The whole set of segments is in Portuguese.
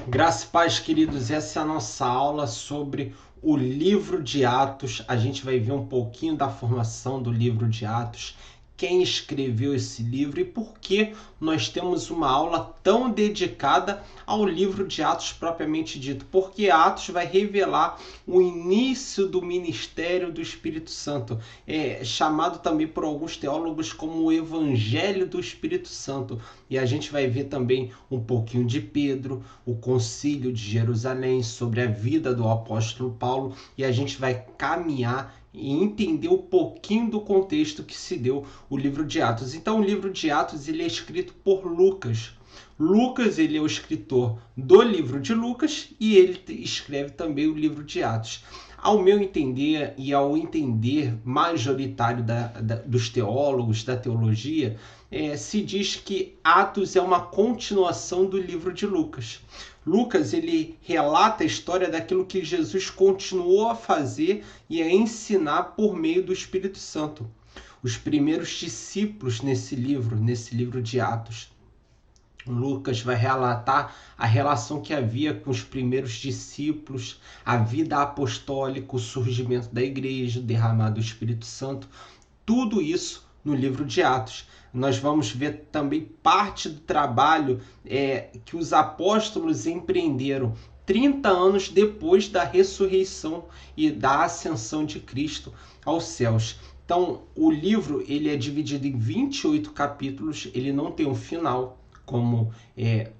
Graça e paz, queridos. Essa é a nossa aula sobre o livro de Atos. A gente vai ver um pouquinho da formação do livro de Atos, quem escreveu esse livro e por que nós temos uma aula tão dedicada ao livro de Atos propriamente dito. Porque Atos vai revelar o início do ministério do Espírito Santo, chamado também por alguns teólogos como o Evangelho do Espírito Santo. E a gente vai ver também um pouquinho de Pedro, o Concílio de Jerusalém, sobre a vida do apóstolo Paulo, e a gente vai caminhar e entender um pouquinho do contexto que se deu o livro de Atos. Então, o livro de Atos ele é escrito por Lucas. Lucas ele é o escritor do livro de Lucas e ele escreve também o livro de Atos. Ao meu entender e ao entender majoritário dos teólogos, da teologia, se diz que Atos é uma continuação do livro de Lucas. Lucas ele relata a história daquilo que Jesus continuou a fazer e a ensinar por meio do Espírito Santo. Os primeiros discípulos nesse livro de Atos. Lucas vai relatar a relação que havia com os primeiros discípulos, a vida apostólica, o surgimento da igreja, o derramado do Espírito Santo, tudo isso no livro de Atos. Nós vamos ver também parte do trabalho que os apóstolos empreenderam 30 anos depois da ressurreição e da ascensão de Cristo aos céus. Então, o livro ele é dividido em 28 capítulos, ele não tem um final, como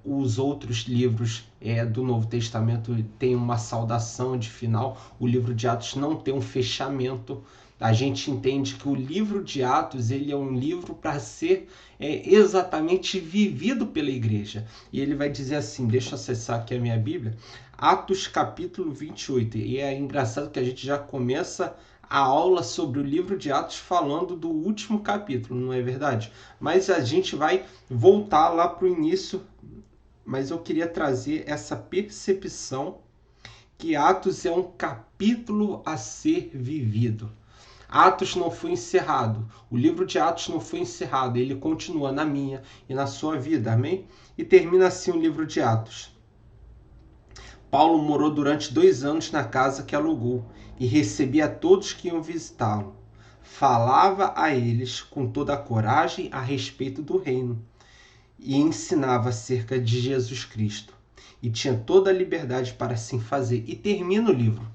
os outros livros do Novo Testamento tem uma saudação de final. O livro de Atos não tem um fechamento. A gente entende que o livro de Atos ele é um livro para ser exatamente vivido pela igreja. E ele vai dizer assim, deixa eu acessar aqui a minha Bíblia, Atos capítulo 28. E é engraçado que a gente já começa a aula sobre o livro de Atos falando do último capítulo, não é verdade? Mas a gente vai voltar lá para o início, mas eu queria trazer essa percepção que Atos é um capítulo a ser vivido. Atos não foi encerrado, o livro de Atos não foi encerrado, ele continua na minha e na sua vida, amém? E termina assim o livro de Atos. Paulo morou durante 2 anos na casa que alugou e recebia todos que iam visitá-lo. Falava a eles com toda a coragem a respeito do reino e ensinava acerca de Jesus Cristo. E tinha toda a liberdade para assim fazer. E termina o livro.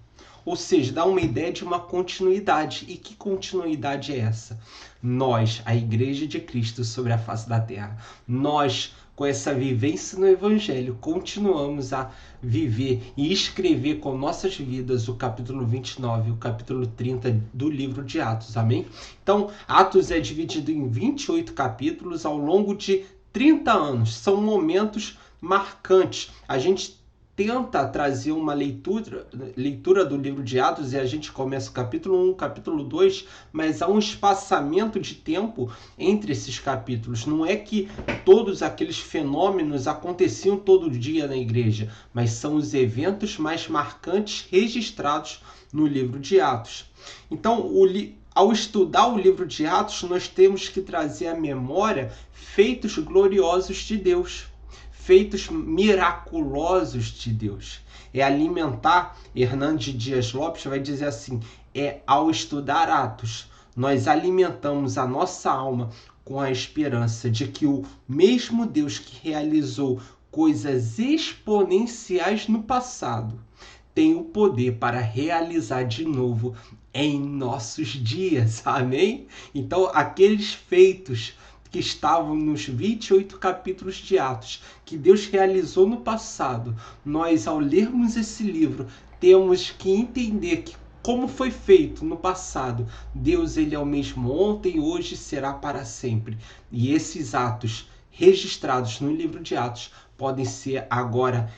Ou seja, dá uma ideia de uma continuidade. E que continuidade é essa? Nós, a Igreja de Cristo sobre a face da terra, nós, com essa vivência no Evangelho, continuamos a viver e escrever com nossas vidas o capítulo 29 e o capítulo 30 do livro de Atos, amém? Então, Atos é dividido em 28 capítulos ao longo de 30 anos. São momentos marcantes. A gente tenta trazer uma leitura do livro de Atos e a gente começa o capítulo 1, capítulo 2, mas há um espaçamento de tempo entre esses capítulos. Não é que todos aqueles fenômenos aconteciam todo dia na igreja, mas são os eventos mais marcantes registrados no livro de Atos. Então, ao estudar o livro de Atos, nós temos que trazer à memória feitos gloriosos de Deus, feitos miraculosos de Deus. Alimentar, Hernandes Dias Lopes vai dizer assim, ao estudar Atos, nós alimentamos a nossa alma com a esperança de que o mesmo Deus que realizou coisas exponenciais no passado tem o poder para realizar de novo em nossos dias, amém? Então, aqueles feitos que estavam nos 28 capítulos de Atos, que Deus realizou no passado, nós, ao lermos esse livro, temos que entender que como foi feito no passado, Deus ele é o mesmo ontem, hoje e será para sempre. E esses atos registrados no livro de Atos podem ser agora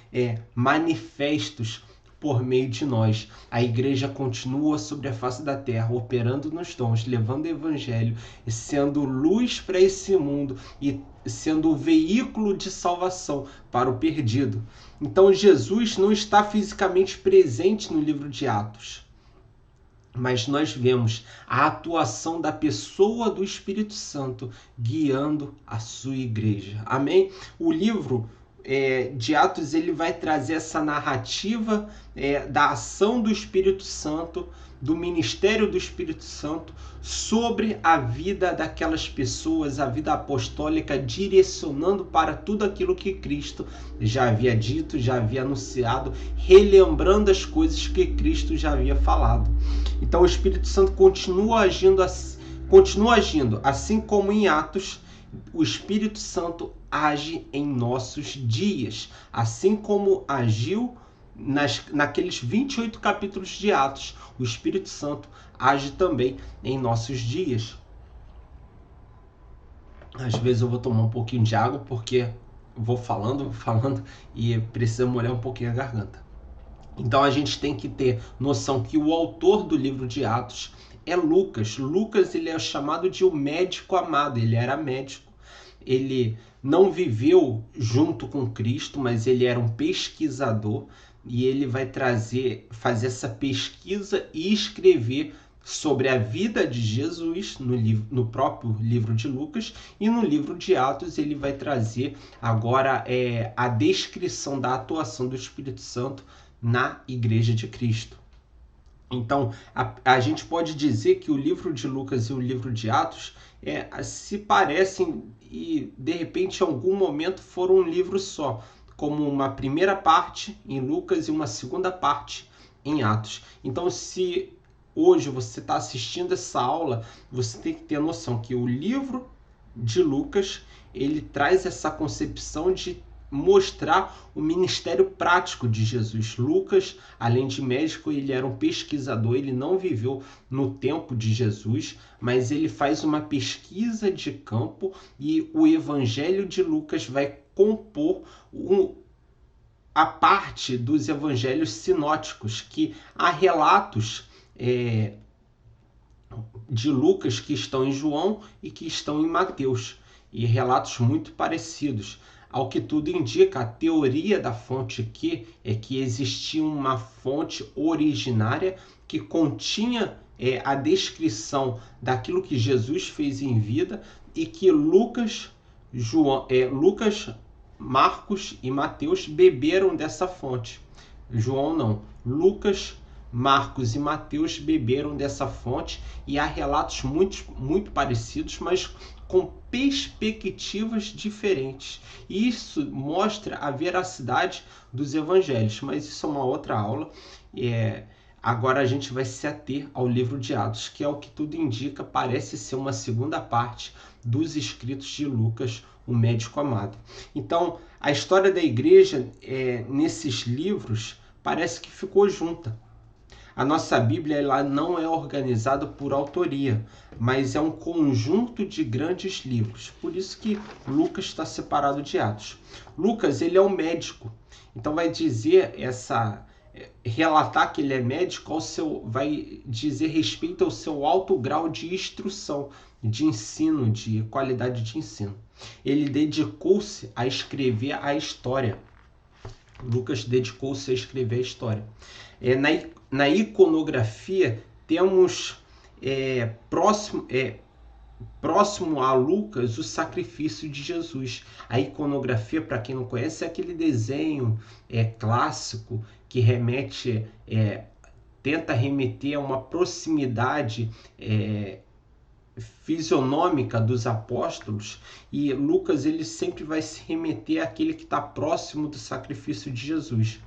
manifestos por meio de nós. A igreja continua sobre a face da terra, operando nos dons, levando o evangelho, sendo luz para esse mundo e sendo o veículo de salvação para o perdido. Então Jesus não está fisicamente presente no livro de Atos, mas nós vemos a atuação da pessoa do Espírito Santo guiando a sua igreja. Amém? O livro de Atos ele vai trazer essa narrativa da ação do Espírito Santo, do ministério do Espírito Santo sobre a vida daquelas pessoas, a vida apostólica, direcionando para tudo aquilo que Cristo já havia dito, já havia anunciado, relembrando as coisas que Cristo já havia falado. Então o Espírito Santo continua agindo assim como em Atos. O Espírito Santo age em nossos dias, assim como agiu naqueles 28 capítulos de Atos. O Espírito Santo age também em nossos dias. Às vezes eu vou tomar um pouquinho de água porque vou falando e precisa molhar um pouquinho a garganta. Então a gente tem que ter noção que o autor do livro de Atos é Lucas. Lucas ele é chamado de o médico amado. Ele era médico. Ele não viveu junto com Cristo, mas ele era um pesquisador e ele vai fazer essa pesquisa e escrever sobre a vida de Jesus no próprio livro de Lucas, e no livro de Atos ele vai trazer agora a descrição da atuação do Espírito Santo na Igreja de Cristo. Então, a gente pode dizer que o livro de Lucas e o livro de Atos se parecem e, de repente, em algum momento foram um livro só, como uma primeira parte em Lucas e uma segunda parte em Atos. Então, se hoje você está assistindo essa aula, você tem que ter noção que o livro de Lucas, ele traz essa concepção de mostrar o ministério prático de Jesus. Lucas, além de médico, ele era um pesquisador, ele não viveu no tempo de Jesus, mas ele faz uma pesquisa de campo e o Evangelho de Lucas vai compor a parte dos evangelhos sinóticos, que há relatos de Lucas que estão em João e que estão em Mateus, e relatos muito parecidos. Ao que tudo indica, a teoria da fonte aqui é que existia uma fonte originária que continha a descrição daquilo que Jesus fez em vida e que Lucas, Marcos e Mateus beberam dessa fonte. João não. Lucas, Marcos e Mateus beberam dessa fonte e há relatos muito parecidos, mas com perspectivas diferentes. E isso mostra a veracidade dos evangelhos, mas isso é uma outra aula. Agora a gente vai se ater ao livro de Atos, que é o que tudo indica, parece ser uma segunda parte dos escritos de Lucas, o médico amado. Então, a história da igreja nesses livros parece que ficou junta. A nossa Bíblia ela não é organizada por autoria, mas é um conjunto de grandes livros. Por isso que Lucas está separado de Atos. Lucas ele é um médico, então vai dizer relatar que ele é médico vai dizer respeito ao seu alto grau de instrução, de ensino, de qualidade de ensino. Ele dedicou-se a escrever a história. Lucas dedicou-se a escrever a história. Na iconografia, temos próximo a Lucas o sacrifício de Jesus. A iconografia, para quem não conhece, é aquele desenho clássico que tenta remeter a uma proximidade fisionômica dos apóstolos, e Lucas ele sempre vai se remeter àquele que está próximo do sacrifício de Jesus.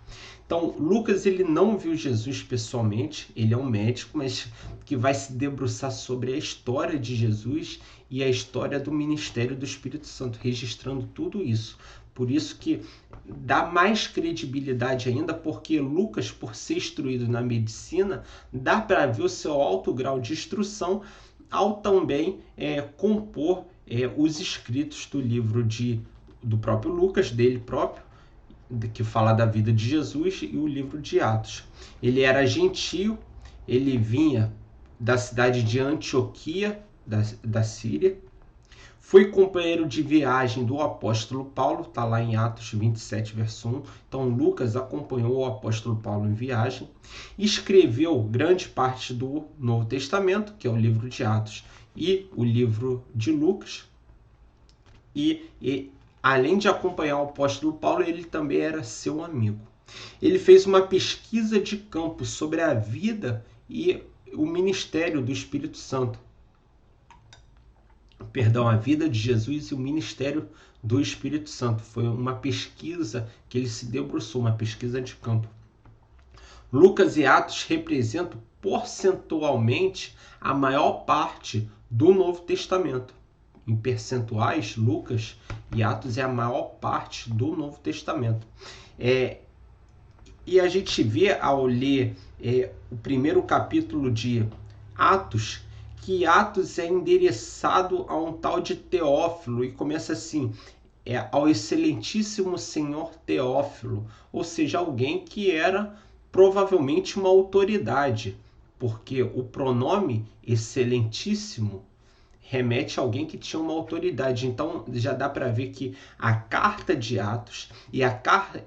Então, Lucas ele não viu Jesus pessoalmente, ele é um médico, mas que vai se debruçar sobre a história de Jesus e a história do ministério do Espírito Santo, registrando tudo isso. Por isso que dá mais credibilidade ainda, porque Lucas, por ser instruído na medicina, dá para ver o seu alto grau de instrução ao também compor os escritos do livro do próprio Lucas, dele próprio, que fala da vida de Jesus, e o livro de Atos. Ele era gentio, ele vinha da cidade de Antioquia, da Síria, foi companheiro de viagem do apóstolo Paulo, está lá em Atos 27, verso 1. Então, Lucas acompanhou o apóstolo Paulo em viagem, escreveu grande parte do Novo Testamento, que é o livro de Atos e o livro de Lucas, e além de acompanhar o apóstolo Paulo, ele também era seu amigo. Ele fez uma pesquisa de campo sobre a vida e o ministério do Espírito Santo. Perdão, a vida de Jesus e o ministério do Espírito Santo. Foi uma pesquisa que ele se debruçou, uma pesquisa de campo. Lucas e Atos representam percentualmente a maior parte do Novo Testamento. Em percentuais, Lucas e Atos é a maior parte do Novo Testamento. E a gente vê ao ler o primeiro capítulo de Atos, que Atos é endereçado a um tal de Teófilo, e começa assim, ao excelentíssimo senhor Teófilo, ou seja, alguém que era provavelmente uma autoridade, porque o pronome excelentíssimo remete a alguém que tinha uma autoridade. Então já dá para ver que a carta de Atos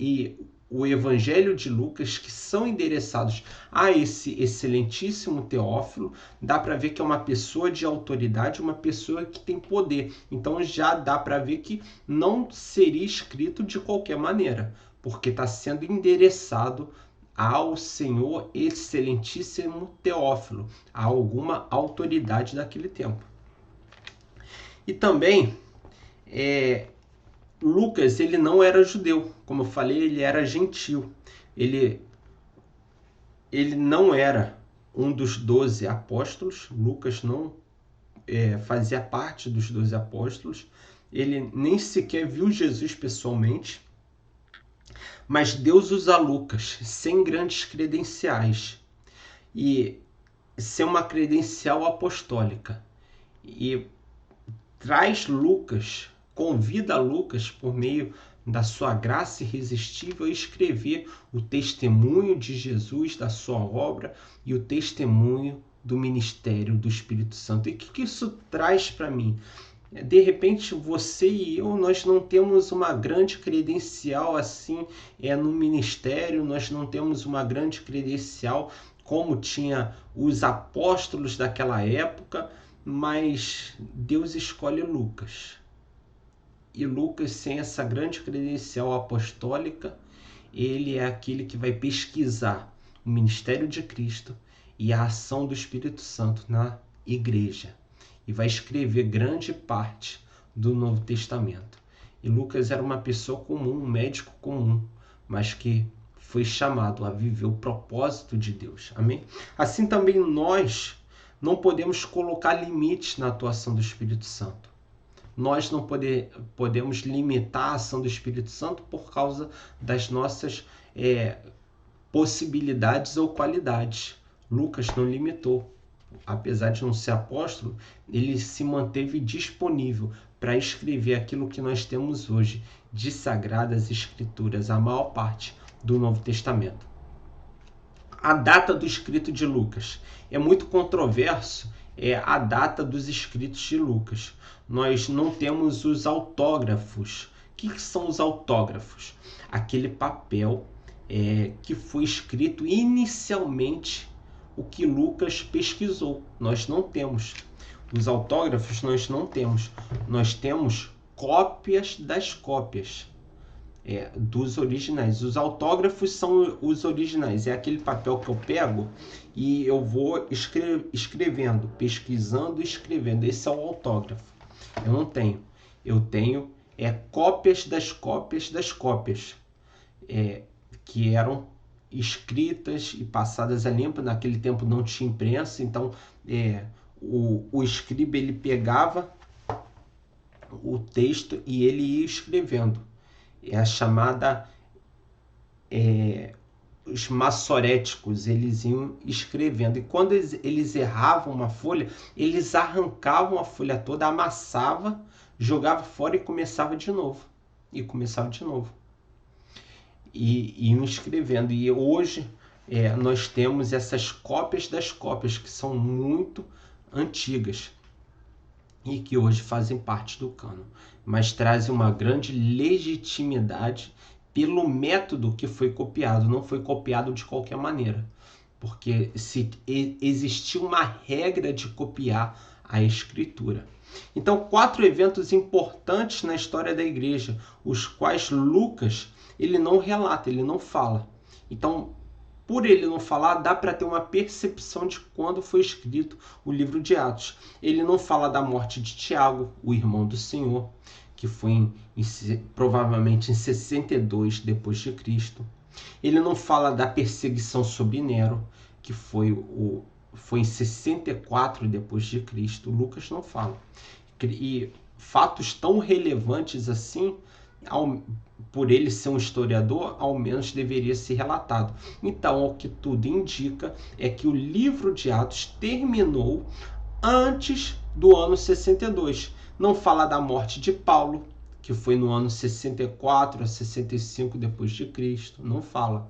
e o Evangelho de Lucas, que são endereçados a esse excelentíssimo Teófilo, dá para ver que é uma pessoa de autoridade, uma pessoa que tem poder. Então já dá para ver que não seria escrito de qualquer maneira, porque está sendo endereçado ao Senhor excelentíssimo Teófilo, a alguma autoridade daquele tempo. E também, Lucas, ele não era judeu, como eu falei, ele era gentil. Ele não era um dos 12 apóstolos, Lucas não fazia parte dos 12 apóstolos, ele nem sequer viu Jesus pessoalmente, mas Deus usa Lucas sem grandes credenciais, e sem uma credencial apostólica, e traz Lucas, convida Lucas, por meio da sua graça irresistível, a escrever o testemunho de Jesus, da sua obra, e o testemunho do ministério do Espírito Santo. E o que isso traz para mim? De repente, você e eu, nós não temos uma grande credencial assim no ministério, nós não temos uma grande credencial como tinha os apóstolos daquela época, mas Deus escolhe Lucas. E Lucas, sem essa grande credencial apostólica, ele é aquele que vai pesquisar o ministério de Cristo e a ação do Espírito Santo na igreja. E vai escrever grande parte do Novo Testamento. E Lucas era uma pessoa comum, um médico comum, mas que foi chamado a viver o propósito de Deus. Amém? Assim também nós não podemos colocar limites na atuação do Espírito Santo. Nós não podemos limitar a ação do Espírito Santo por causa das nossas possibilidades ou qualidades. Lucas não limitou. Apesar de não ser apóstolo, ele se manteve disponível para escrever aquilo que nós temos hoje de Sagradas Escrituras, a maior parte do Novo Testamento. A data do escrito de Lucas é muito controverso, a data dos escritos de Lucas. Nós não temos os autógrafos. O que são os autógrafos? Aquele papel que foi escrito inicialmente o que Lucas pesquisou. Nós não temos. Os autógrafos nós não temos. Nós temos cópias das cópias dos originais. Os autógrafos são os originais. É aquele papel que eu pego e eu vou escrevendo, pesquisando e escrevendo. Esse é o autógrafo. Eu não tenho. Eu tenho cópias das cópias das cópias, que eram escritas e passadas a limpo. Naquele tempo não tinha imprensa, então o escriba ele pegava o texto e ele ia escrevendo. É a chamada os massoréticos, eles iam escrevendo, e quando eles erravam uma folha, eles arrancavam a folha toda, amassava, jogava fora e começava de novo, e iam escrevendo. E hoje nós temos essas cópias das cópias, que são muito antigas e que hoje fazem parte do cânon, mas trazem uma grande legitimidade pelo método que foi copiado. Não foi copiado de qualquer maneira, porque se existia uma regra de copiar a escritura. Então, 4 eventos importantes na história da igreja, os quais Lucas ele não relata, ele não fala. Então, por ele não falar, dá para ter uma percepção de quando foi escrito o livro de Atos. Ele não fala da morte de Tiago, o irmão do Senhor, que foi provavelmente em 62 depois de Cristo. Ele não fala da perseguição sobre Nero, que foi em 64 depois de Cristo. Lucas não fala. E fatos tão relevantes assim, por ele ser um historiador, ao menos deveria ser relatado. Então, o que tudo indica é que o livro de Atos terminou antes do ano 62. Não fala da morte de Paulo, que foi no ano 64 a 65 depois de Cristo, não fala.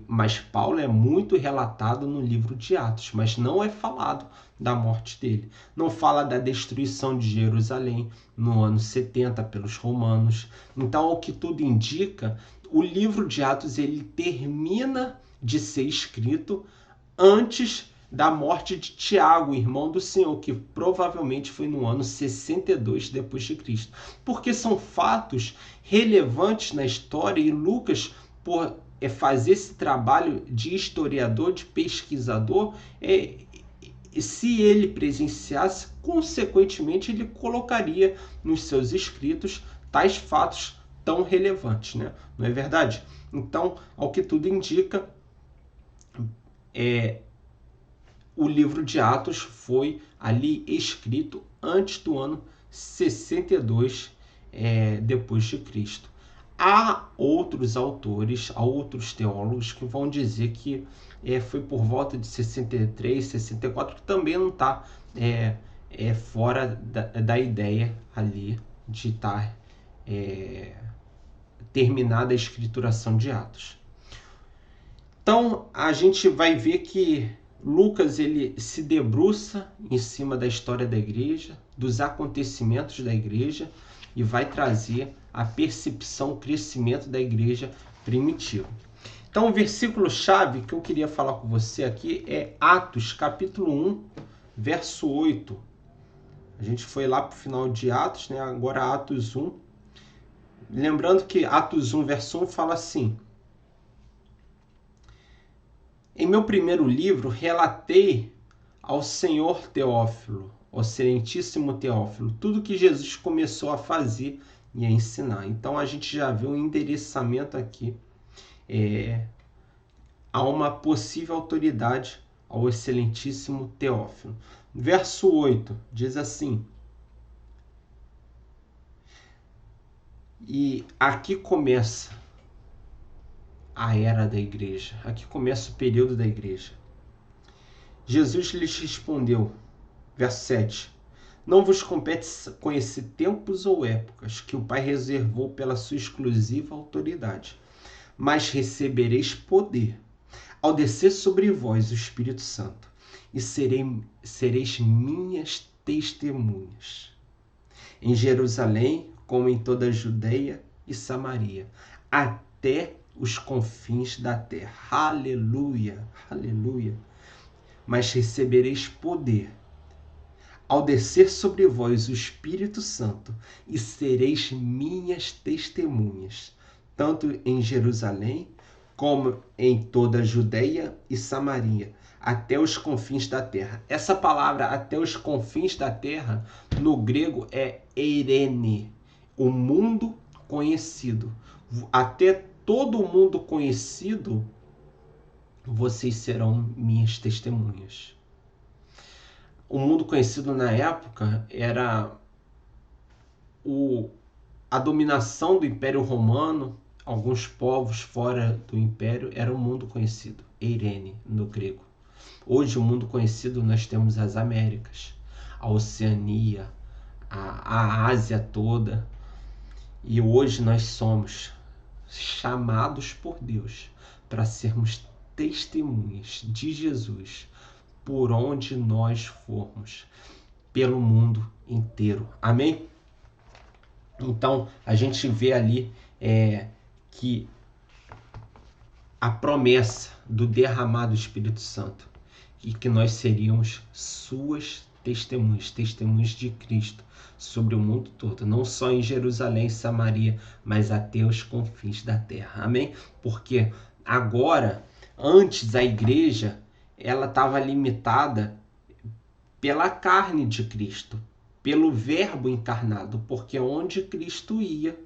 Mas Paulo é muito relatado no livro de Atos, mas não é falado da morte dele. Não fala da destruição de Jerusalém no ano 70 pelos romanos. Então, ao que tudo indica, o livro de Atos ele termina de ser escrito antes da morte de Tiago, irmão do Senhor, que provavelmente foi no ano 62 depois de Cristo. Porque são fatos relevantes na história e Lucas, por fazer esse trabalho de historiador, de pesquisador, se ele presenciasse, consequentemente ele colocaria nos seus escritos tais fatos tão relevantes, né? Não é verdade? Então, ao que tudo indica, o livro de Atos foi ali escrito antes do ano 62 depois de Cristo. Há outros autores, há outros teólogos que vão dizer que foi por volta de 63, 64, que também não está fora da ideia ali de estar terminada a escrituração de Atos. Então, a gente vai ver que Lucas ele se debruça em cima da história da igreja, dos acontecimentos da igreja, e vai trazer a percepção, o crescimento da igreja primitiva. Então, o versículo-chave que eu queria falar com você aqui é Atos, capítulo 1, verso 8. A gente foi lá para o final de Atos, né? Agora Atos 1. Lembrando que Atos 1, verso 1 fala assim: em meu primeiro livro, relatei ao Senhor Teófilo, ao excelentíssimo Teófilo, tudo que Jesus começou a fazer e a ensinar. Então, a gente já vê um endereçamento aqui a uma possível autoridade ao excelentíssimo Teófilo. Verso 8 diz assim: e aqui começa a era da igreja, aqui começa o período da igreja. Jesus lhes respondeu, verso 7, não vos compete conhecer tempos ou épocas que o Pai reservou pela sua exclusiva autoridade, mas recebereis poder ao descer sobre vós o Espírito Santo, e sereis minhas testemunhas em Jerusalém, como em toda a Judeia e Samaria, até os confins da terra. Aleluia, aleluia. Mas recebereis poder ao descer sobre vós o Espírito Santo, e sereis minhas testemunhas, tanto em Jerusalém, como em toda a Judeia e Samaria, até os confins da terra. Essa palavra, até os confins da terra, no grego é eirene, o mundo conhecido. Até todo o mundo conhecido, vocês serão minhas testemunhas. O mundo conhecido na época era a dominação do Império Romano, alguns povos fora do Império, era o mundo conhecido, eirene, no grego. Hoje, o mundo conhecido, nós temos as Américas, a Oceania, a Ásia toda. E hoje nós somos chamados por Deus para sermos testemunhas de Jesus por onde nós formos, pelo mundo inteiro. Amém? Então, a gente vê ali que a promessa do derramado Espírito Santo e que nós seríamos suas testemunhas de Cristo sobre o mundo todo, não só em Jerusalém e Samaria, mas até os confins da terra. Amém? Porque agora, antes a igreja, ela estava limitada pela carne de Cristo, pelo verbo encarnado, porque onde Cristo ia,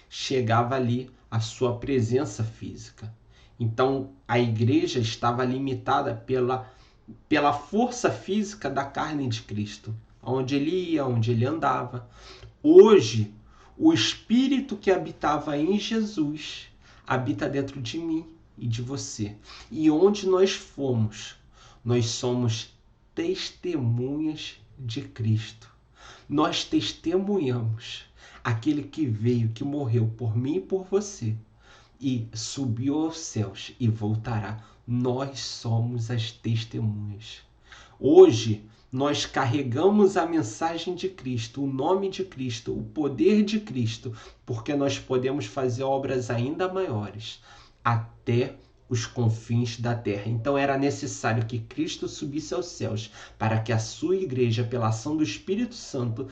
chegava ali a sua presença física. Então a igreja estava limitada pela força física da carne de Cristo, onde ele ia, onde ele andava. Hoje, o Espírito que habitava em Jesus habita dentro de mim e de você. E onde nós fomos, nós somos testemunhas de Cristo. Nós testemunhamos aquele que veio, que morreu por mim e por você, e subiu aos céus e voltará. Nós somos as testemunhas. Hoje, nós carregamos a mensagem de Cristo, o nome de Cristo, o poder de Cristo, porque nós podemos fazer obras ainda maiores, até os confins da terra. Então era necessário que Cristo subisse aos céus para que a sua igreja, pela ação do Espírito Santo,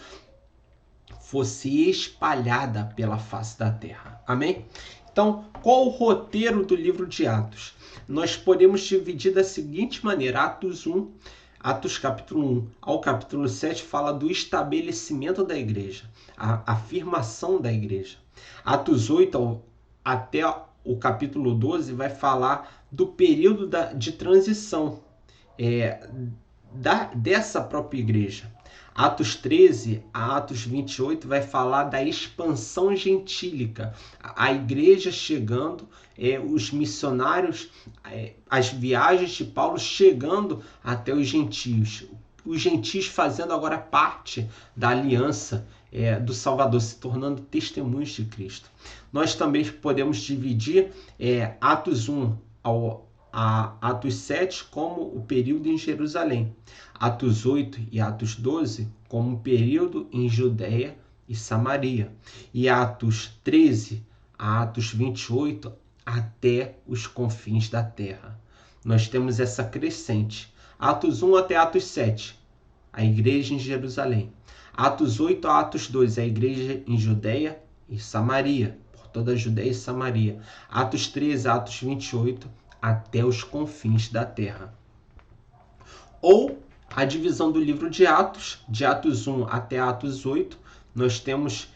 fosse espalhada pela face da terra. Amém? Então, qual o roteiro do livro de Atos? Nós podemos dividir da seguinte maneira: Atos capítulo 1 ao capítulo 7 fala do estabelecimento da igreja, a afirmação da igreja. Atos 8 até o capítulo 12 vai falar do período de transição dessa própria igreja. Atos 13 a Atos 28 vai falar da expansão gentílica, a igreja chegando, os missionários, as viagens de Paulo chegando até os gentios fazendo agora parte da aliança do Salvador, se tornando testemunhos de Cristo. Nós também podemos dividir Atos 1 a Atos 7 como o período em Jerusalém, Atos 8 e Atos 12 como o período em Judeia e Samaria, e Atos 13 a Atos 28 até os confins da terra. Nós temos essa crescente. Atos 1 até Atos 7, a igreja em Jerusalém. Atos 8 a Atos 12, a igreja em Judeia e Samaria, por toda a Judeia e Samaria. Atos 13 a Atos 28, até os confins da terra. Ou a divisão do livro de Atos 1 até Atos 8, nós temos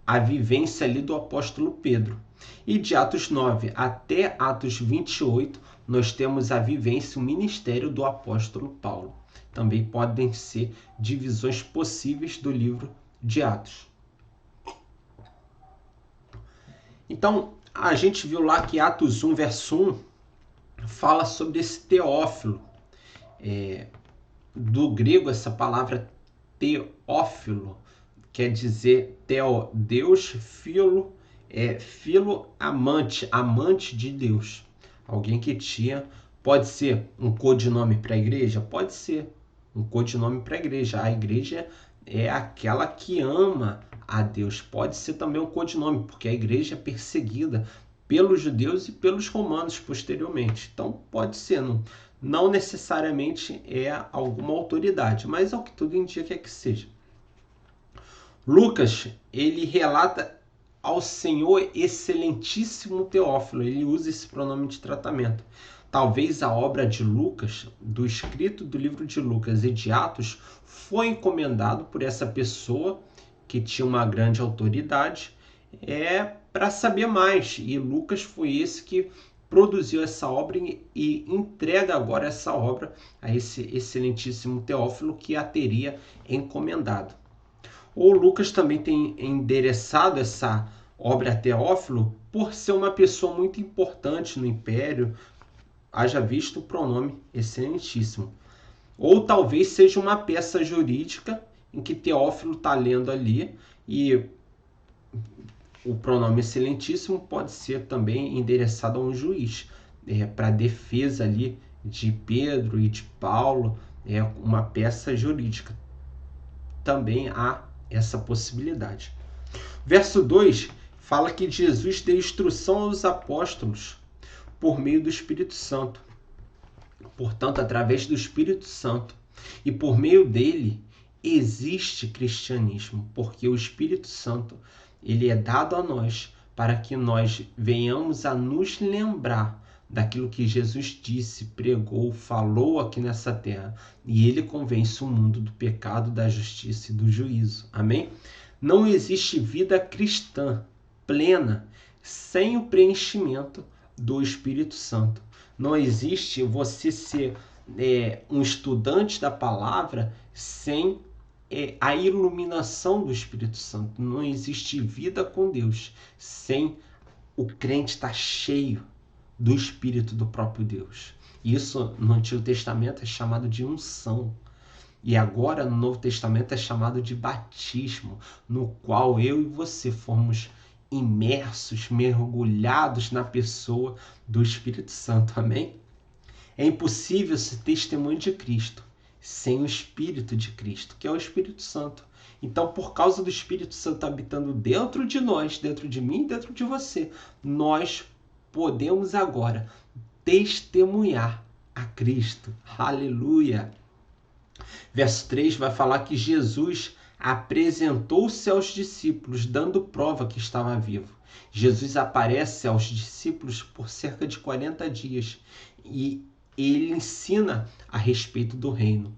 a vivência ali do apóstolo Pedro. E de Atos 9 até Atos 28, nós temos a vivência, o ministério do apóstolo Paulo. Também podem ser divisões possíveis do livro de Atos. Então, a gente viu lá que Atos 1, verso 1, fala sobre esse Teófilo. Do grego, essa palavra Teófilo quer dizer Teo, Deus, filo, filo, amante, amante de Deus. Alguém que tinha, pode ser um codinome para a igreja? Pode ser um codinome para a igreja. A igreja é aquela que ama a Deus. Pode ser também um codinome, porque a igreja é perseguida pelos judeus e pelos romanos posteriormente. Então pode ser, não necessariamente é alguma autoridade, mas ao que tudo indica que seja. Lucas, ele relata ao Senhor excelentíssimo Teófilo, ele usa esse pronome de tratamento. Talvez a obra de Lucas, do escrito do livro de Lucas e de Atos, foi encomendado por essa pessoa que tinha uma grande autoridade, para saber mais. E Lucas foi esse que produziu essa obra e entrega agora essa obra a esse excelentíssimo Teófilo que a teria encomendado. Ou Lucas também tem endereçado essa obra a Teófilo por ser uma pessoa muito importante no império, haja visto o pronome excelentíssimo. Ou talvez seja uma peça jurídica em que Teófilo está lendo ali e o pronome excelentíssimo pode ser também endereçado a um juiz, para defesa ali de Pedro e de Paulo, uma peça jurídica. Também há essa possibilidade. Verso 2 fala que Jesus deu instrução aos apóstolos por meio do Espírito Santo. Portanto, através do Espírito Santo, E por meio dele existe cristianismo, porque o Espírito Santo, ele é dado a nós para que nós venhamos a nos lembrar daquilo que Jesus disse, pregou, falou aqui nessa terra. E ele convence o mundo do pecado, da justiça e do juízo. Amém? Não existe vida cristã plena sem o preenchimento do Espírito Santo. Não existe você ser um estudante da palavra sem a iluminação do Espírito Santo. Não existe vida com Deus sem o crente estar cheio do Espírito do próprio Deus. Isso no Antigo Testamento é chamado de unção. E agora no Novo Testamento é chamado de batismo, no qual eu e você fomos imersos, mergulhados na pessoa do Espírito Santo. Amém? É impossível ser testemunho de Cristo sem o Espírito de Cristo, que é o Espírito Santo. Então, por causa do Espírito Santo habitando dentro de nós, dentro de mim, dentro de você, nós podemos agora testemunhar a Cristo. Aleluia! Verso 3 vai falar que Jesus apresentou-se aos discípulos, dando prova que estava vivo. Jesus aparece aos discípulos por cerca de 40 dias e ele ensina a respeito do reino.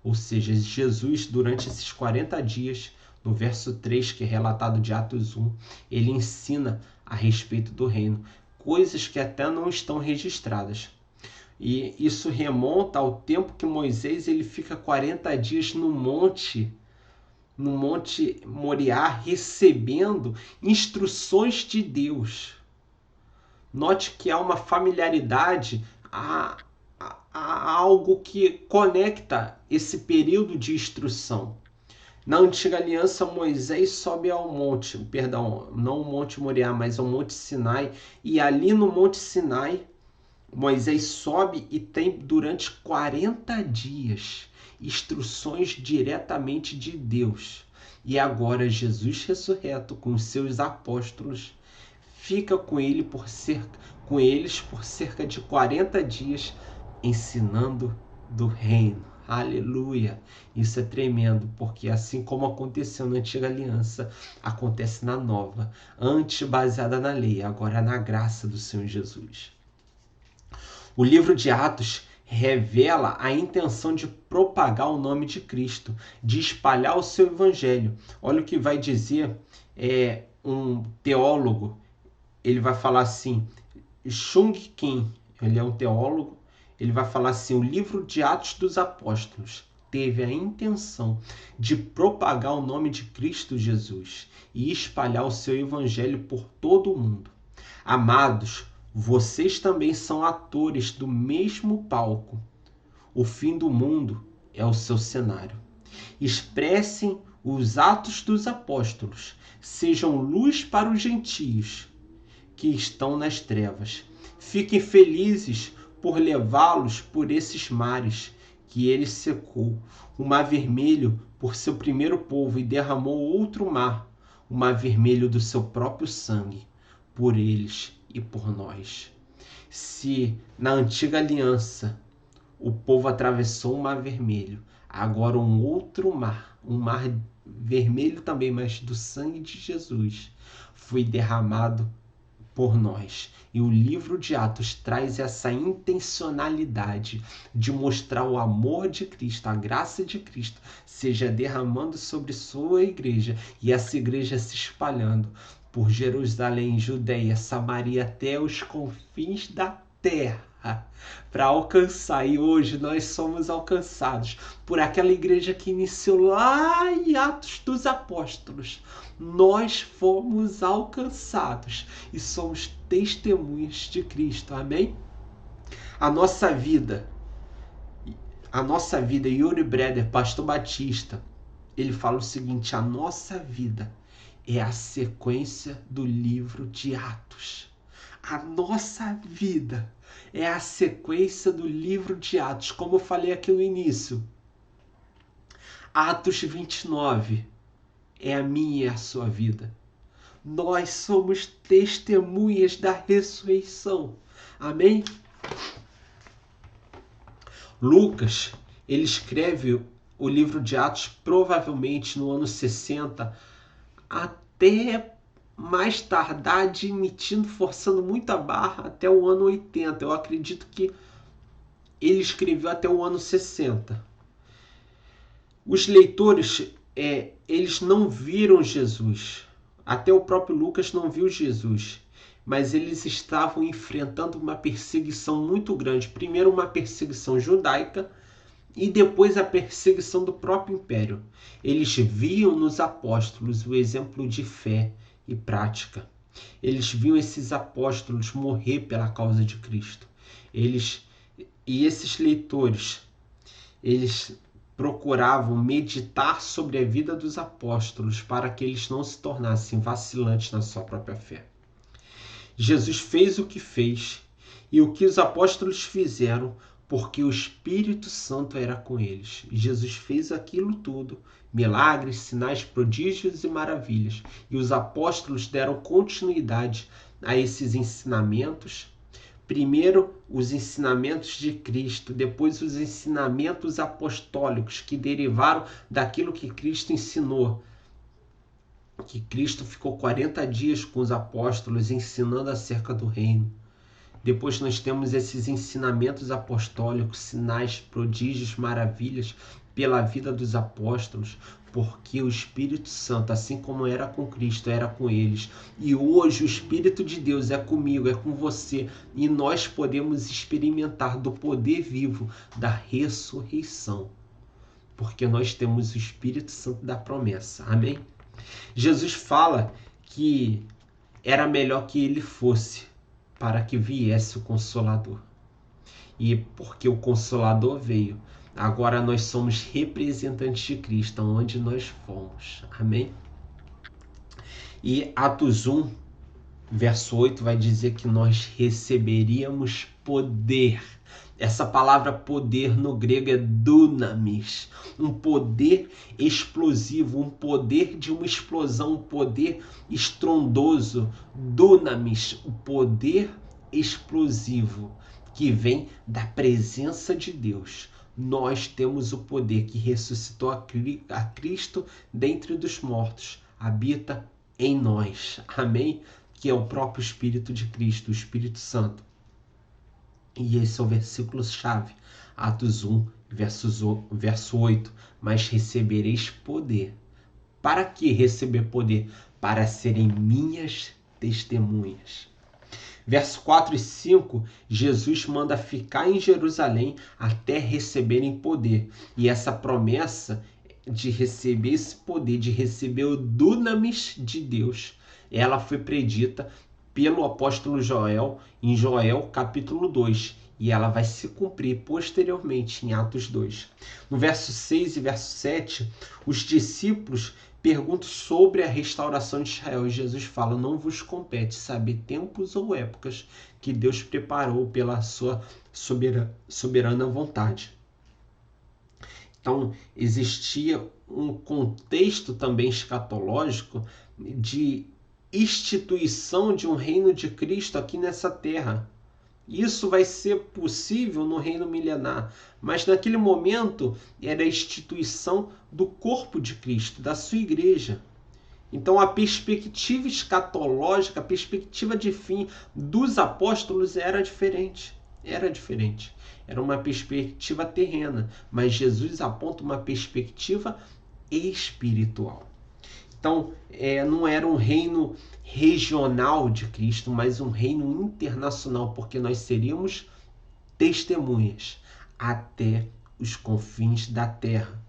Ou seja, Jesus, durante esses 40 dias, no verso 3, que é relatado de Atos 1, ele ensina a respeito do reino, coisas que até não estão registradas. E isso remonta ao tempo que Moisés ele fica 40 dias no monte Moriá, recebendo instruções de Deus. Note que há uma familiaridade, há algo que conecta esse período de instrução. Na antiga aliança, Moisés sobe ao monte, não o Monte Moriá, mas ao Monte Sinai, e ali no Monte Sinai, Moisés sobe e tem durante 40 dias instruções diretamente de Deus. E agora Jesus ressurreto com os seus apóstolos fica com eles por cerca de 40 dias ensinando do reino. Aleluia! Isso é tremendo, porque assim como aconteceu na antiga aliança, acontece na nova, antes baseada na lei, agora na graça do Senhor Jesus. O livro de Atos revela a intenção de propagar o nome de Cristo, de espalhar o seu evangelho. Olha o que vai dizer um teólogo. Ele vai falar assim, Chung Kim, ele é um teólogo, ele vai falar assim, o livro de Atos dos Apóstolos teve a intenção de propagar o nome de Cristo Jesus e espalhar o seu evangelho por todo o mundo. Amados, vocês também são atores do mesmo palco. O fim do mundo é o seu cenário. Expressem os atos dos apóstolos. Sejam luz para os gentios que estão nas trevas. Fiquem felizes por levá-los por esses mares que ele secou. O mar vermelho por seu primeiro povo e derramou outro mar, o mar vermelho do seu próprio sangue, por eles e por nós. Se na antiga aliança o povo atravessou o mar vermelho, agora um outro mar, um mar vermelho também, mas do sangue de Jesus, foi derramado por nós. E o livro de Atos traz essa intencionalidade de mostrar o amor de Cristo, a graça de Cristo, seja derramando sobre sua igreja e essa igreja se espalhando por Jerusalém, Judeia, Samaria, até os confins da terra, para alcançar. E hoje nós somos alcançados por aquela igreja que iniciou lá em Atos dos Apóstolos. Nós fomos alcançados e somos testemunhas de Cristo. Amém? A nossa vida, Yuri Breder, pastor Batista, ele fala o seguinte, a nossa vida é a sequência do livro de Atos. A nossa vida é a sequência do livro de Atos. Como eu falei aqui no início, Atos 29 é a minha e a sua vida. Nós somos testemunhas da ressurreição. Amém? Lucas, ele escreve o livro de Atos provavelmente no ano 60, até mais tardar, admitindo, forçando muito a barra, até o ano 80. Eu acredito que ele escreveu até o ano 60. Os leitores, eles não viram Jesus. Até o próprio Lucas não viu Jesus. Mas eles estavam enfrentando uma perseguição muito grande. Primeiro uma perseguição judaica e depois a perseguição do próprio império. Eles viam nos apóstolos o exemplo de fé e prática. Eles viam esses apóstolos morrer pela causa de Cristo. E esses leitores, eles procuravam meditar sobre a vida dos apóstolos para que eles não se tornassem vacilantes na sua própria fé. Jesus fez o que fez e o que os apóstolos fizeram porque o Espírito Santo era com eles. Jesus fez aquilo tudo, milagres, sinais, prodígios e maravilhas. E os apóstolos deram continuidade a esses ensinamentos. Primeiro, os ensinamentos de Cristo, depois os ensinamentos apostólicos que derivaram daquilo que Cristo ensinou. Que Cristo ficou 40 dias com os apóstolos ensinando acerca do reino. Depois nós temos esses ensinamentos apostólicos, sinais, prodígios, maravilhas pela vida dos apóstolos, porque o Espírito Santo, assim como era com Cristo, era com eles. E hoje o Espírito de Deus é comigo, é com você, e nós podemos experimentar do poder vivo da ressurreição, porque nós temos o Espírito Santo da promessa. Amém? Jesus fala que era melhor que ele fosse, para que viesse o Consolador. E porque o Consolador veio, agora nós somos representantes de Cristo, onde nós fomos. Amém? E Atos 1, verso 8, vai dizer que nós receberíamos poder. Essa palavra poder no grego é dunamis, um poder explosivo, um poder de uma explosão, um poder estrondoso. Dunamis, o poder explosivo que vem da presença de Deus. Nós temos o poder que ressuscitou a Cristo dentre dos mortos, habita em nós. Amém? Que é o próprio Espírito de Cristo, o Espírito Santo. E esse é o versículo-chave, Atos 1, verso 8. Mas recebereis poder. Para que receber poder? Para serem minhas testemunhas. Verso 4 e 5, Jesus manda ficar em Jerusalém até receberem poder. E essa promessa de receber esse poder, de receber o dunamis de Deus, ela foi predita pelo apóstolo Joel, em Joel capítulo 2, e ela vai se cumprir posteriormente em Atos 2. No verso 6 e verso 7, os discípulos perguntam sobre a restauração de Israel, e Jesus fala: não vos compete saber tempos ou épocas que Deus preparou pela sua soberana vontade. Então, existia um contexto também escatológico de instituição de um reino de Cristo aqui nessa terra. Isso vai ser possível no reino milenar, mas naquele momento era a instituição do corpo de Cristo, da sua igreja. Então a perspectiva escatológica, a perspectiva de fim dos apóstolos era diferente. Era uma perspectiva terrena, mas Jesus aponta uma perspectiva espiritual. Então, não era um reino regional de Cristo, mas um reino internacional, porque nós seríamos testemunhas até os confins da terra.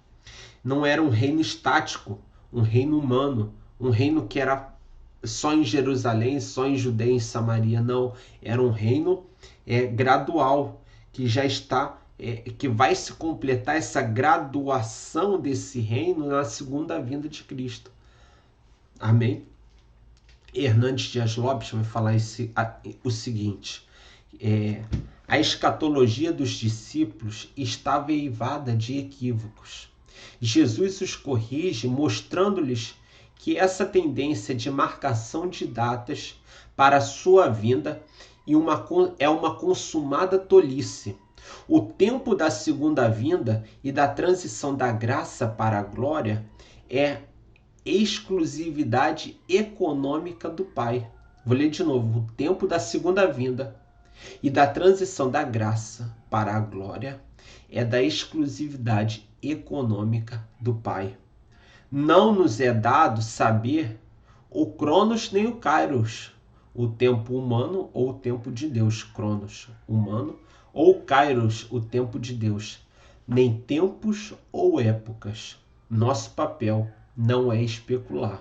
Não era um reino estático, um reino humano, um reino que era só em Jerusalém, só em Judeia, em Samaria. Não, era um reino gradual, que já está, que vai se completar essa graduação desse reino na segunda vinda de Cristo. Amém? Hernandes Dias Lopes vai falar o seguinte: a escatologia dos discípulos estava eivada de equívocos. Jesus os corrige, mostrando-lhes que essa tendência de marcação de datas para a sua vinda é uma consumada tolice. O tempo da segunda vinda e da transição da graça para a glória é exclusividade econômica do Pai. Vou ler de novo. O tempo da segunda vinda e da transição da graça para a glória é da exclusividade econômica do Pai. Não nos é dado saber o Cronos nem o Kairos, o tempo humano ou o tempo de Deus. Cronos, humano, ou Kairos, o tempo de Deus. Nem tempos ou épocas. Nosso papel não é especular.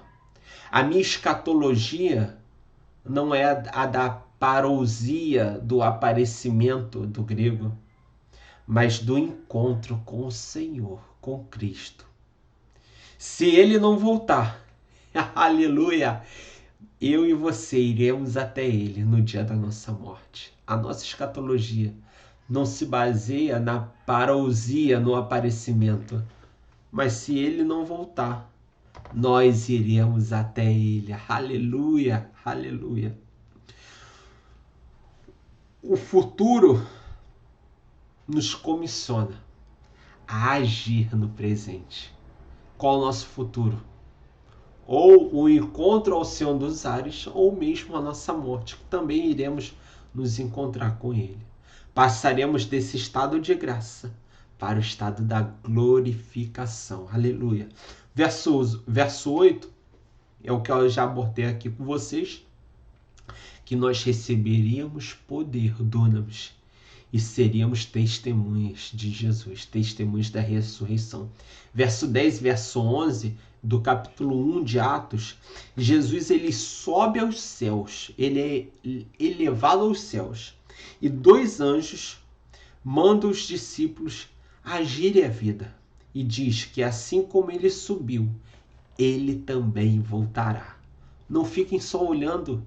A minha escatologia não é a da parousia do aparecimento do grego, mas do encontro com o Senhor, com Cristo. Se ele não voltar, aleluia, eu e você iremos até ele no dia da nossa morte. A nossa escatologia não se baseia na parousia, no aparecimento, mas se ele não voltar, nós iremos até ele. Aleluia, aleluia. O futuro nos comissiona a agir no presente. Qual o nosso futuro? Ou o encontro ao Senhor dos Ares, ou mesmo a nossa morte, que também iremos nos encontrar com ele. Passaremos desse estado de graça para o estado da glorificação. Aleluia. Verso 8 é o que eu já abordei aqui com vocês, que nós receberíamos poder, dunamis, e seríamos testemunhas de Jesus, testemunhas da ressurreição. Verso 10 e verso 11 do capítulo 1 de Atos, Jesus ele sobe aos céus, ele é elevado aos céus, e 2 anjos mandam os discípulos agirem a vida, e diz que assim como ele subiu, ele também voltará. Não fiquem só olhando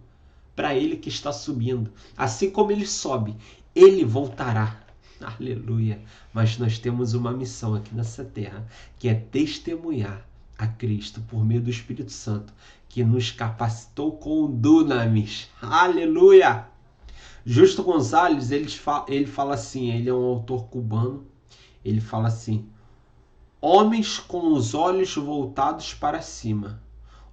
para ele que está subindo. Assim como ele sobe, ele voltará. Aleluia. Mas nós temos uma missão aqui nessa terra, que é testemunhar a Cristo por meio do Espírito Santo, que nos capacitou com o dunamis. Aleluia. Justo Gonzalez, ele fala assim, ele é um autor cubano, ele fala assim: homens com os olhos voltados para cima,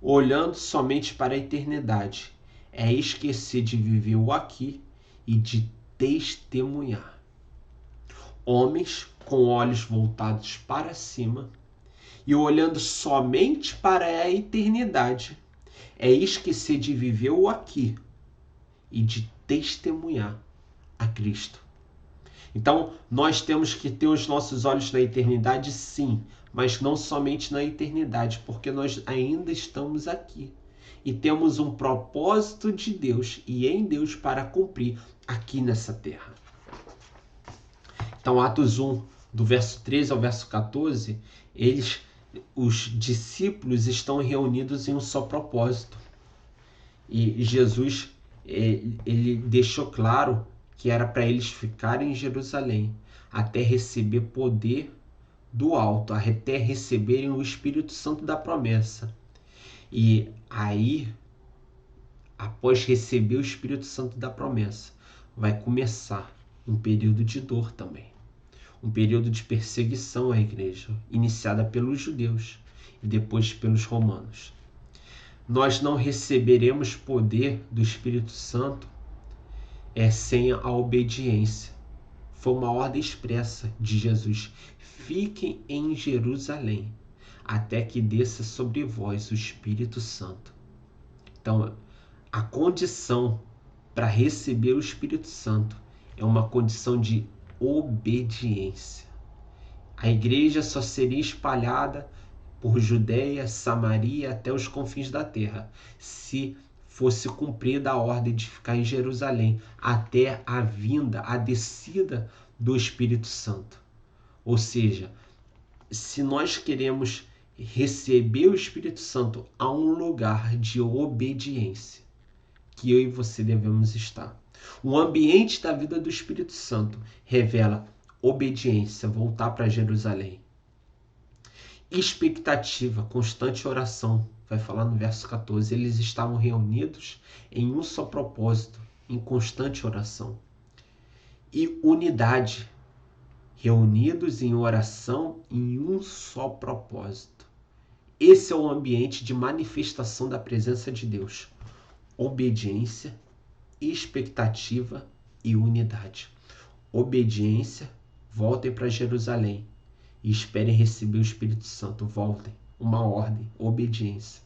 olhando somente para a eternidade, é esquecer de viver o aqui e de testemunhar. Homens com olhos voltados para cima e olhando somente para a eternidade, é esquecer de viver o aqui e de testemunhar a Cristo. Então, nós temos que ter os nossos olhos na eternidade, sim, mas não somente na eternidade, porque nós ainda estamos aqui e temos um propósito de Deus e em Deus para cumprir aqui nessa terra. Então, Atos 1, do verso 13 ao verso 14, os discípulos estão reunidos em um só propósito. E Jesus, ele deixou claro que era para eles ficarem em Jerusalém até receber poder do alto, até receberem o Espírito Santo da promessa. E aí, após receber o Espírito Santo da promessa, vai começar um período de dor também. Um período de perseguição à igreja, iniciada pelos judeus e depois pelos romanos. Nós não receberemos poder do Espírito Santo sem a obediência. Foi uma ordem expressa de Jesus: fiquem em Jerusalém até que desça sobre vós o Espírito Santo. Então, a condição para receber o Espírito Santo é uma condição de obediência. A igreja só seria espalhada por Judeia, Samaria até os confins da terra, se fosse cumprida a ordem de ficar em Jerusalém até a vinda, a descida do Espírito Santo. Ou seja, se nós queremos receber o Espírito Santo, há um lugar de obediência que eu e você devemos estar. O ambiente da vida do Espírito Santo revela obediência, voltar para Jerusalém. Expectativa, constante oração, vai falar no verso 14. Eles estavam reunidos em um só propósito, em constante oração. E unidade, reunidos em oração em um só propósito. Esse é o ambiente de manifestação da presença de Deus. Obediência, expectativa e unidade. Obediência, voltem para Jerusalém e esperem receber o Espírito Santo. Voltem, uma ordem, obediência,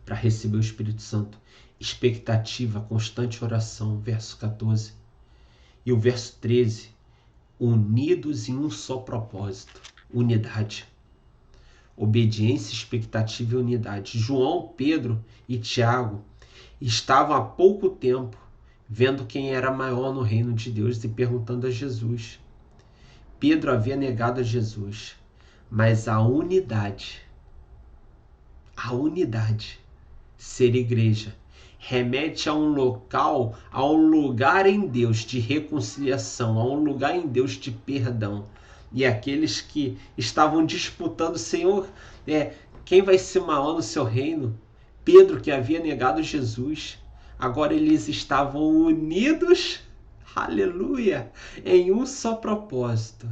para receber o Espírito Santo. Expectativa, constante oração, verso 14. E o verso 13, unidos em um só propósito, unidade. Obediência, expectativa e unidade. João, Pedro e Tiago estavam há pouco tempo vendo quem era maior no reino de Deus e perguntando a Jesus. Pedro havia negado a Jesus, mas a unidade, ser igreja, remete a um local, a um lugar em Deus de reconciliação, a um lugar em Deus de perdão. E aqueles que estavam disputando, Senhor, quem vai ser maior no seu reino? Pedro, que havia negado Jesus, agora eles estavam unidos, aleluia, em um só propósito.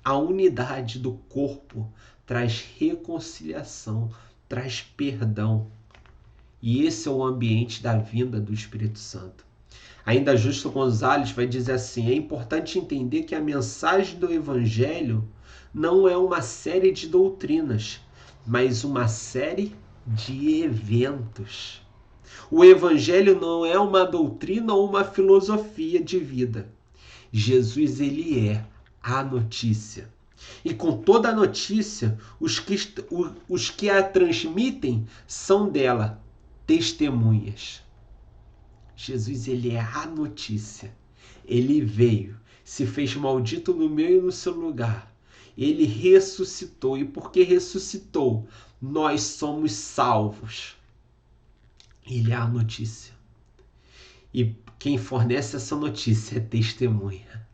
A unidade do corpo traz reconciliação, traz perdão. E esse é o ambiente da vinda do Espírito Santo. Ainda Justo Gonzalez vai dizer assim: é importante entender que a mensagem do Evangelho não é uma série de doutrinas, mas uma série de eventos. O Evangelho não é uma doutrina ou uma filosofia de vida. Jesus, ele é a notícia. E com toda a notícia, os que a transmitem são dela testemunhas. Jesus, ele é a notícia. Ele veio, se fez maldito no meu e no seu lugar. Ele ressuscitou, e porque ressuscitou, nós somos salvos. Ele é a notícia. E quem fornece essa notícia é testemunha.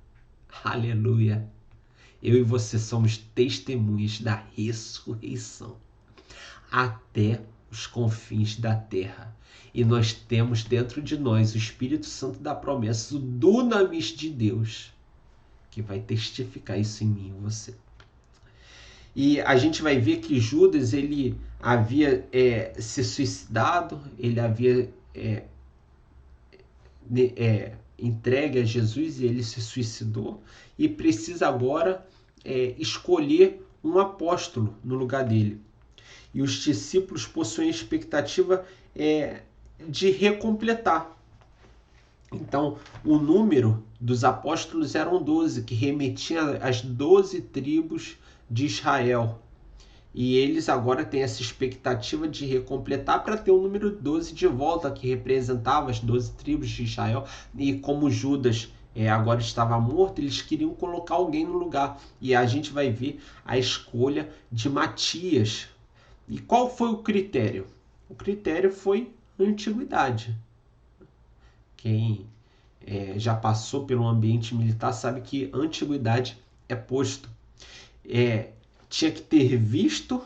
Aleluia. Eu e você somos testemunhas da ressurreição até os confins da terra. E nós temos dentro de nós o Espírito Santo da promessa, o dunamis de Deus, que vai testificar isso em mim e você. E a gente vai ver que Judas, ele havia se suicidado, ele havia entregue a Jesus e ele se suicidou, e precisa agora escolher um apóstolo no lugar dele. E os discípulos possuem a expectativa de recompletar. Então, o número dos apóstolos eram 12, que remetia às 12 tribos de Israel. E eles agora têm essa expectativa de recompletar para ter o número 12 de volta, que representava as 12 tribos de Israel. E como Judas agora estava morto, eles queriam colocar alguém no lugar. E a gente vai ver a escolha de Matias. E qual foi o critério? O critério foi a antiguidade. Quem já passou pelo ambiente militar sabe que a antiguidade é posto. Tinha que ter visto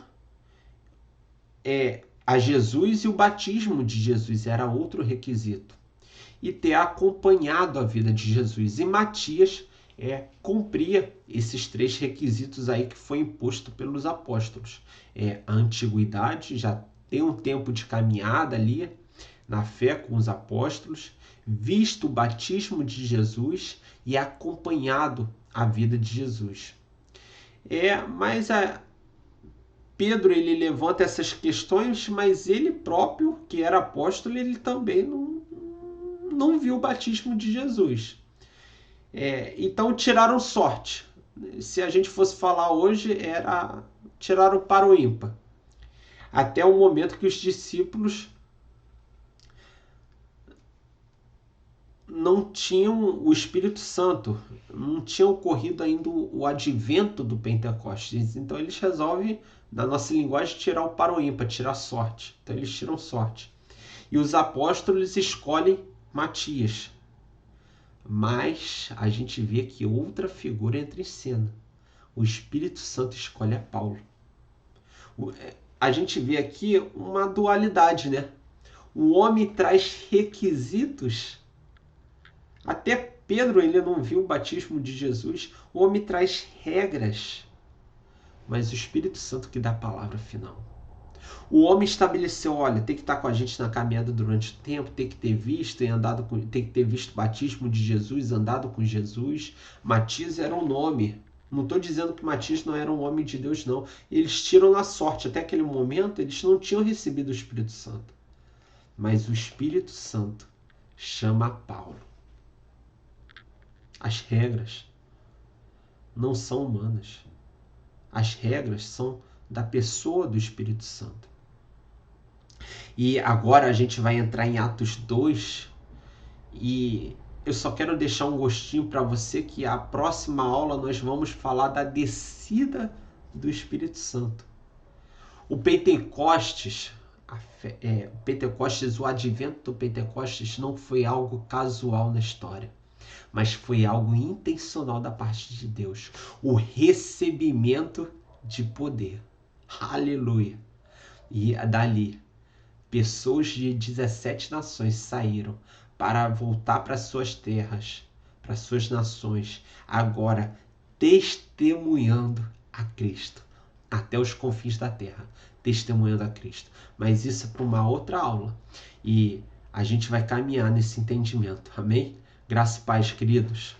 a Jesus, e o batismo de Jesus era outro requisito. E ter acompanhado a vida de Jesus. E Matias cumpria esses 3 requisitos aí que foi imposto pelos apóstolos. A antiguidade, já tem um tempo de caminhada ali na fé com os apóstolos, visto o batismo de Jesus e acompanhado a vida de Jesus. Mas Pedro, ele levanta essas questões, mas ele próprio, que era apóstolo, ele também não viu o batismo de Jesus. Então tiraram sorte. Se a gente fosse falar hoje, tiraram para o ímpar. Até o momento que os discípulos não tinham o Espírito Santo, não tinha ocorrido ainda o advento do Pentecostes. Então eles resolvem, na nossa linguagem, tirar o para o ímpar, tirar sorte. Então eles tiram sorte. E os apóstolos escolhem Matias. Mas a gente vê que outra figura entra em cena. O Espírito Santo escolhe a Paulo. A gente vê aqui uma dualidade, né? O homem traz requisitos até Pedro, ele não viu o batismo de Jesus. O homem traz regras, mas o Espírito Santo que dá a palavra final. O homem estabeleceu, olha, tem que estar com a gente na caminhada durante o tempo, tem que ter visto e andado com, tem que ter visto o batismo de Jesus, andado com Jesus. Matias era um nome. Não estou dizendo que Matias não era um homem de Deus, não. Eles tiram na sorte. Até aquele momento, eles não tinham recebido o Espírito Santo. Mas o Espírito Santo chama Paulo. As regras não são humanas. As regras são da pessoa do Espírito Santo. E agora a gente vai entrar em Atos 2 e eu só quero deixar um gostinho para você que a próxima aula nós vamos falar da descida do Espírito Santo. O Pentecostes, o advento do Pentecostes não foi algo casual na história, mas foi algo intencional da parte de Deus. O recebimento de poder. Aleluia! E dali, pessoas de 17 nações saíram para voltar para suas terras, para suas nações, agora testemunhando a Cristo, até os confins da terra, testemunhando a Cristo. Mas isso é para uma outra aula. E a gente vai caminhar nesse entendimento. Amém? Graça e paz, queridos.